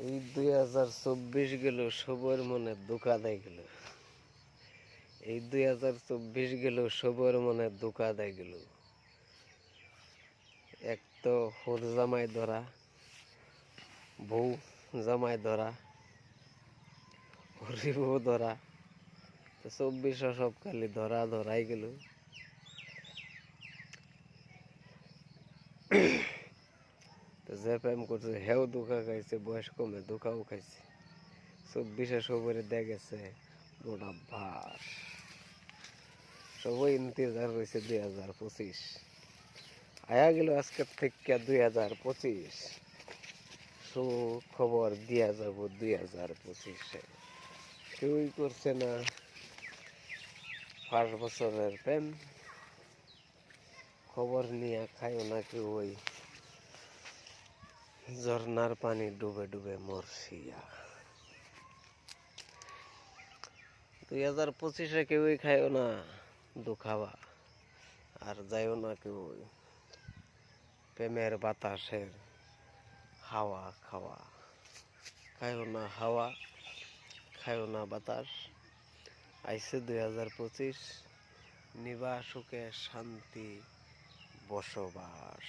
এই 2024 গেল, সবার মনে ধোকা দেয় গেল। এই 2024 গেল, সবার মনে ধোকা দেয় গেল। এক তো হোর জামাই ধরা, বউ জামাই ধরা, হরি বউ ধরা, তো 24 সব খালি ধরা ধরাই গেল। তো যে প্রেম করছে হেও ধোকা খাইছে, বয়স কমে ধোকাও খাইছে। 24 সবারে দেখেছে মোটা ভার, সবাই ইন্তজার রয়েছে 2025 আয়া গেল। আজকের থেকে 2025 খবর দিয়া যাব 2025-এ। কেউই করছে না 5 বছরের প্রেম, খবর নিয়ে খাইও না কেউ। ওই ঝর্নার পানি ডুবে ডুবে মরছিয়া। 2025-এ কেউই খাইও না দুখাবা, আর যাইও না কেউ প্রেমের বাতাসের হাওয়া খাওয়া। খাইও না হাওয়া, খাইও না বাতাস। আইসে 2025, নিবা সুখে শান্তি বসবাস।